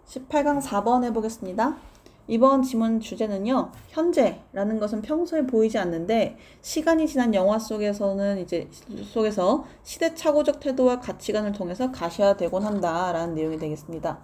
18강 4번 해보겠습니다. 이번 지문 주제는요, 현재라는 것은 평소에 보이지 않는데 시간이 지난 영화 속에서 시대착오적 태도와 가치관을 통해서 가시화되곤 한다라는 내용이 되겠습니다.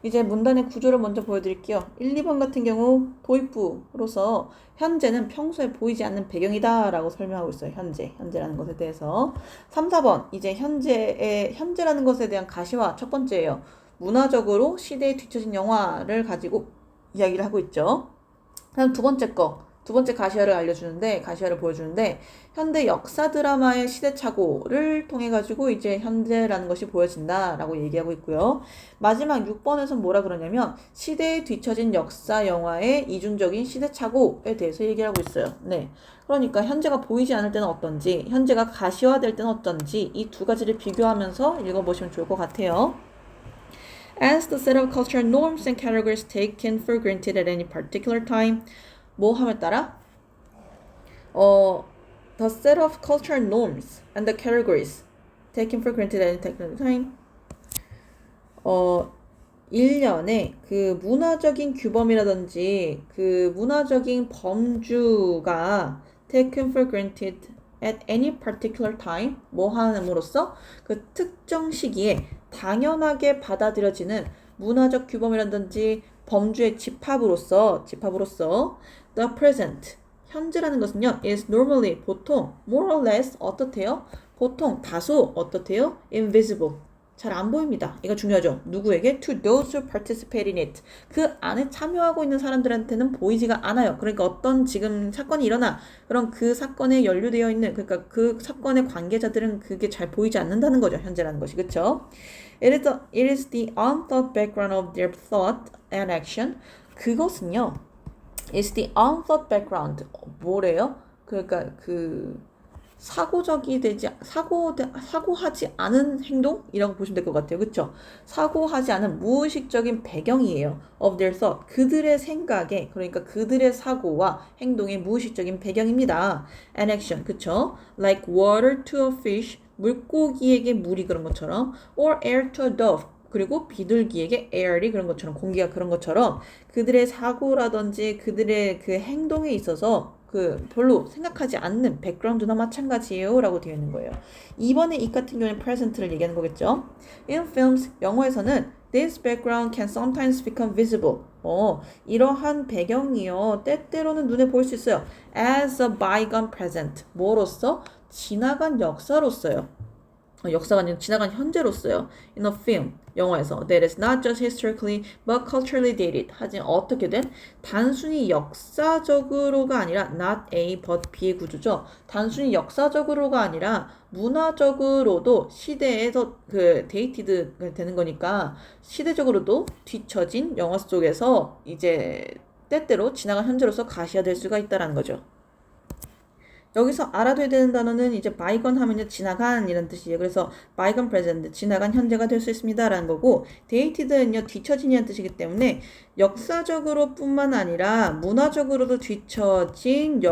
이제 문단의 구조를 먼저 보여드릴게요. 1, 2번 같은 경우 도입부로서 현재는 평소에 보이지 않는 배경이다라고 설명하고 있어요. 현재라는 것에 대해서. 3, 4번 이제 현재라는 것에 대한 가시화 첫 번째예요. 문화적으로 시대에 뒤처진 영화를 가지고 이야기를 하고 있죠. 그다음 두 번째 가시화를 보여주는데 현대 역사 드라마의 시대착오를 통해 가지고 이제 현재라는 것이 보여진다라고 얘기하고 있고요. 마지막 6번에서 뭐라 그러냐면 시대에 뒤처진 역사 영화의 이중적인 시대착오에 대해서 얘기하고 있어요. 네. 그러니까 현재가 보이지 않을 때는 어떤지, 현재가 가시화될 때는 어떤지 이 두 가지를 비교하면서 읽어보시면 좋을 것 같아요. As the set of cultural norms and categories taken for granted at any particular time. 뭐 함에 따라? The set of cultural norms and the categories taken for granted at any particular time. 1년에 그 문화적인 규범이라든지 그 문화적인 범주가 taken for granted at any particular time 뭐 함으로써 그 특정 시기에 당연하게 받아들여지는 문화적 규범이라든지 범주의 집합으로서 the present 현재라는 것은요 is normally 보통 more or less 어떻대요? 보통 다소 어떻대요? invisible 잘 안 보입니다. 이거 중요하죠. 누구에게? To those who participate in it. 그 안에 참여하고 있는 사람들한테는 보이지가 않아요. 그러니까 어떤 지금 사건이 일어나 그럼 그 사건에 연루되어 있는 그러니까 그 사건의 관계자들은 그게 잘 보이지 않는다는 거죠. 현재라는 것이. 그렇죠? It is the unthought background of their thought and action. 그것은요. It's the unthought background. 뭐래요? 그러니까 사고하지 않은 행동이라고 보시면 될 것 같아요. 그쵸? 사고하지 않은 무의식적인 배경이에요. of their thought. 그들의 생각에, 그러니까 그들의 사고와 행동의 무의식적인 배경입니다. and action. 그쵸? Like water to a fish. 물고기에게 물이 그런 것처럼 or air to a dove. 그리고 비둘기에게 air이 그런 것처럼 공기가 그런 것처럼 그들의 사고라든지 그들의 그 행동에 있어서 별로 생각하지 않는 백그라운드나 마찬가지예요 라고 되어 있는 거예요. 이번에 이 같은 경우는 present를 얘기하는 거겠죠. In films, 영화에서는 this background can sometimes become visible. 이러한 배경이요. 때때로는 눈에 보일 수 있어요. As a bygone present. 뭐로써? 지나간 역사로서요. 역사가 아니라 지나간 현재로서요. In a film, 영화에서 that is not just historically but culturally dated. 하지만 어떻게 된? 단순히 역사적으로가 아니라 not A but B의 구조죠. 단순히 역사적으로가 아니라 문화적으로도 시대에서 dated 되는 거니까 시대적으로도 뒤처진 영화 속에서 이제 때때로 지나간 현재로서 가시화될 수가 있다라는 거죠. 여기서 알아둬야 되는 단어는 이제 bygone 하면요 지나간 이런 뜻이에요. 그래서 bygone present 지나간 현재가 될 수 있습니다 라는 거고 dated는요 뒤처진이라는 뜻이기 때문에 역사적으로 뿐만 아니라 문화적으로도 뒤처진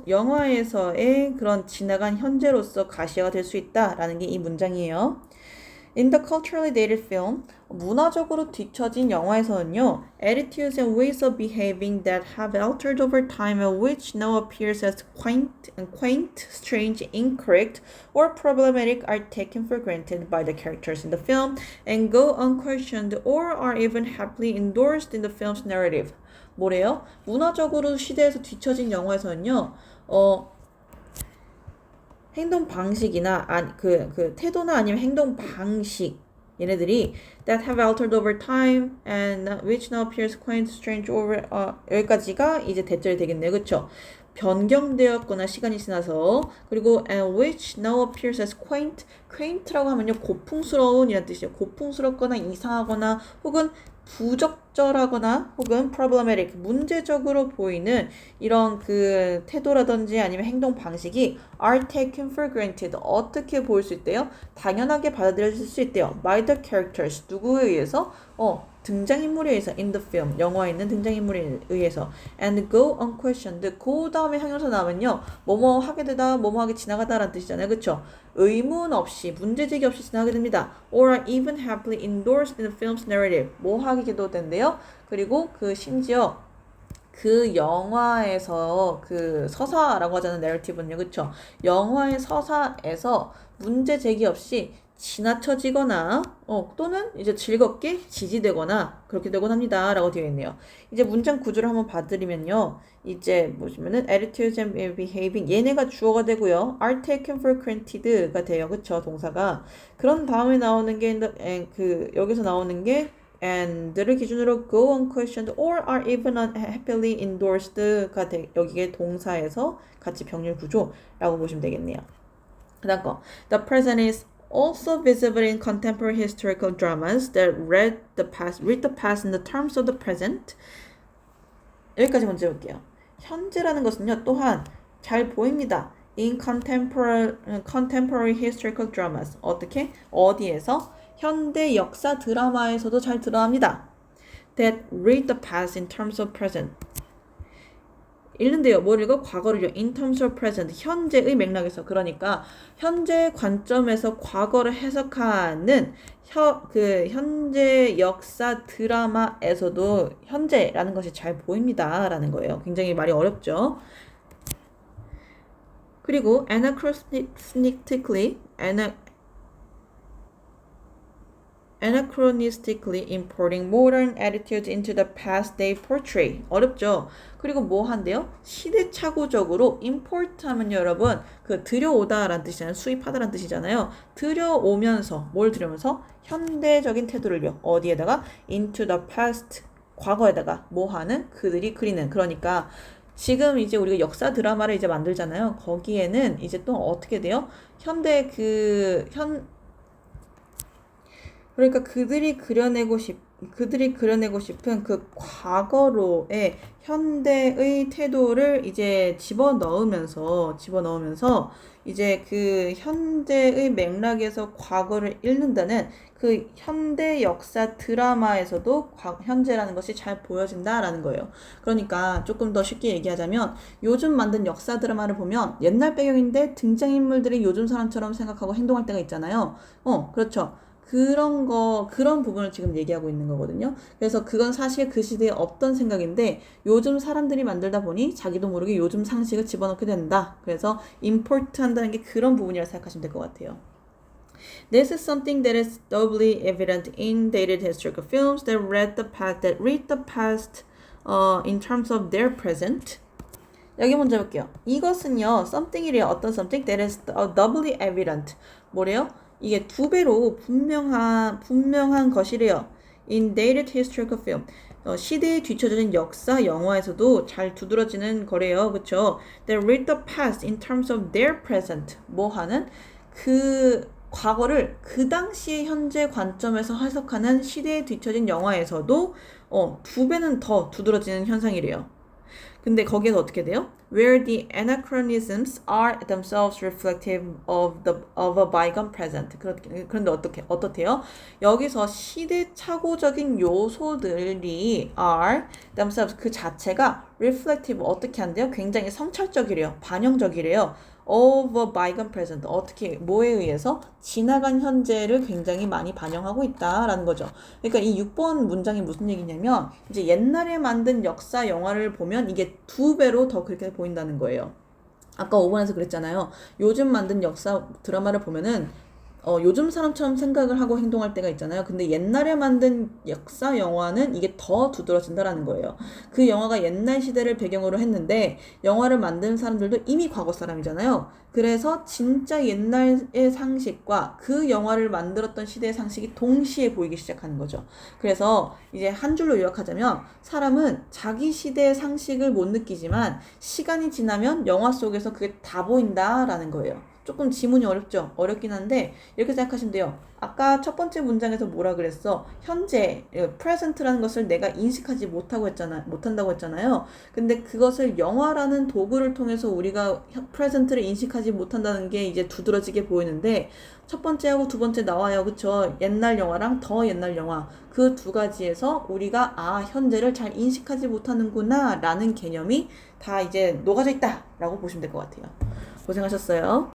영화에서의 그런 지나간 현재로서 가시화가 될 수 있다라는 게 이 문장이에요. In the culturally dated film, 문화적으로 뒤처진 영화에서는요, attitudes and ways of behaving that have altered over time and which now appears as quaint, strange, incorrect, or problematic are taken for granted by the characters in the film and go unquestioned or are even happily endorsed in the film's narrative. 뭐래요? 문화적으로 시대에서 뒤처진 영화에서는요, 행동 방식이나 태도나 아니면 행동 방식 얘네들이 that have altered over time and which now appears quaint, strange, or 여기까지가 이제 대절이 되겠네요. 그쵸? 변경되었거나 시간이 지나서 그리고 and which now appears as quaint라고 하면요 고풍스러운 이란 뜻이에요. 고풍스럽거나 이상하거나 혹은 부적절하거나 혹은 problematic 문제적으로 보이는 이런 태도라든지 아니면 행동 방식이 are taken for granted 어떻게 보일 수 있대요? 당연하게 받아들여질 수 있대요. by the characters 누구에 의해서? 등장인물에 의해서 in the film 영화에 있는 등장인물에 의해서 and go unquestioned 그 다음에 형용사 나오면요 뭐뭐 하게 되다 뭐뭐 하게 지나가다 라는 뜻이잖아요. 그쵸? 의문 없이 없이 문제 제기 없이 지나가게 됩니다. or are even happily endorsed in the film's narrative. 뭐 하기도 된대요. 그리고 그 심지어 그 영화에서 그 서사라고 하잖아요. 내러티브는요. 그쵸? 영화의 서사에서 문제 제기 없이 지나쳐지거나 또는 이제 즐겁게 지지되거나 그렇게 되곤 합니다. 라고 되어 있네요. 이제 문장 구조를 한번 봐드리면요. 이제 보시면은 attitudes and behaving 얘네가 주어가 되고요. are taken for granted가 돼요. 그쵸? 동사가. 그런 다음에 나오는 게 여기서 나오는 게 and를 기준으로 go unquestioned or are even happily endorsed가 여기에 동사에서 같이 병렬 구조라고 보시면 되겠네요. 그 다음 거 the present is also visible in contemporary historical dramas that read the past in the terms of the present. 여기까지 먼저 볼게요. 현재라는 것은요 또한 잘 보입니다. in contemporary historical dramas. 어떻게? 어디에서? 현대 역사 드라마에서도 잘 드러납니다. That read the past in terms of present. 읽는데요. 뭘 읽어? 과거를요. In terms of present. 현재의 맥락에서. 그러니까 현재 관점에서 과거를 해석하는 현재 역사 드라마에서도 현재라는 것이 잘 보입니다. 라는 거예요. 굉장히 말이 어렵죠. 그리고 anachronistically importing modern attitudes into the past they portray. 어렵죠? 그리고 뭐 한대요? 시대착오적으로 import 하면요, 여러분, 그 들여오다 라는 뜻이잖아요. 수입하다 라는 뜻이잖아요. 들여오면서, 뭘 들여오면서? 현대적인 태도를요. 어디에다가? into the past. 과거에다가 뭐 하는? 그들이 그리는. 그러니까 지금 이제 우리가 역사 드라마를 이제 만들잖아요. 거기에는 이제 또 어떻게 돼요? 그러니까 그들이 그려내고 싶은 그 과거로의 현대의 태도를 이제 집어넣으면서 이제 그 현대의 맥락에서 과거를 읽는다는 그 현대 역사 드라마에서도 현재라는 것이 잘 보여진다라는 거예요. 그러니까 조금 더 쉽게 얘기하자면 요즘 만든 역사 드라마를 보면 옛날 배경인데 등장인물들이 요즘 사람처럼 생각하고 행동할 때가 있잖아요. 그렇죠. 그런 부분을 지금 얘기하고 있는 거거든요. 그래서 그건 사실 그 시대에 없던 생각인데 요즘 사람들이 만들다 보니 자기도 모르게 요즘 상식을 집어넣게 된다. 그래서 import 한다는 게 그런 부분이라 생각하시면 될 것 같아요. This is something that is doubly evident in dated historical films that read the past in terms of their present. 여기 먼저 볼게요. 이것은요, something이래요. 어떤 something that is doubly evident. 뭐래요? 이게 두 배로 분명한 것이래요. In dated historical film. 시대에 뒤처진 역사 영화에서도 잘 두드러지는 거래요. 그쵸? They read the past in terms of their present. 뭐 하는? 그 과거를 그 당시의 현재 관점에서 해석하는 시대에 뒤처진 영화에서도 두 배는 더 두드러지는 현상이래요. 근데 거기에서 어떻게 돼요? Where the anachronisms are themselves reflective of a bygone present. 그런데 어떻대요? 여기서 시대착오적인 요소들이 are themselves 그 자체가 reflective 어떻게 한대요? 굉장히 성찰적이래요. 반영적이래요. of a bygone present. 어떻게 뭐에 의해서 지나간 현재를 굉장히 많이 반영하고 있다라는 거죠. 그러니까 이 6번 문장이 무슨 얘기냐면 이제 옛날에 만든 역사 영화를 보면 이게 두 배로 더 그렇게 보인다는 거예요. 아까 5번에서 그랬잖아요. 요즘 만든 역사 드라마를 보면은 요즘 사람처럼 생각을 하고 행동할 때가 있잖아요. 근데 옛날에 만든 역사 영화는 이게 더 두드러진다라는 거예요. 그 영화가 옛날 시대를 배경으로 했는데 영화를 만든 사람들도 이미 과거 사람이잖아요. 그래서 진짜 옛날의 상식과 그 영화를 만들었던 시대의 상식이 동시에 보이기 시작하는 거죠. 그래서 이제 한 줄로 요약하자면 사람은 자기 시대의 상식을 못 느끼지만 시간이 지나면 영화 속에서 그게 다 보인다라는 거예요. 조금 지문이 어렵죠? 어렵긴 한데 이렇게 생각하시면 돼요. 아까 첫 번째 문장에서 뭐라 그랬어? 현재, present라는 것을 내가 인식하지 못한다고 했잖아요. 근데 그것을 영화라는 도구를 통해서 우리가 present를 인식하지 못한다는 게 이제 두드러지게 보이는데 첫 번째하고 두 번째 나와요. 그쵸? 옛날 영화랑 더 옛날 영화. 그 두 가지에서 우리가 현재를 잘 인식하지 못하는구나 라는 개념이 다 이제 녹아져 있다 라고 보시면 될 것 같아요. 고생하셨어요.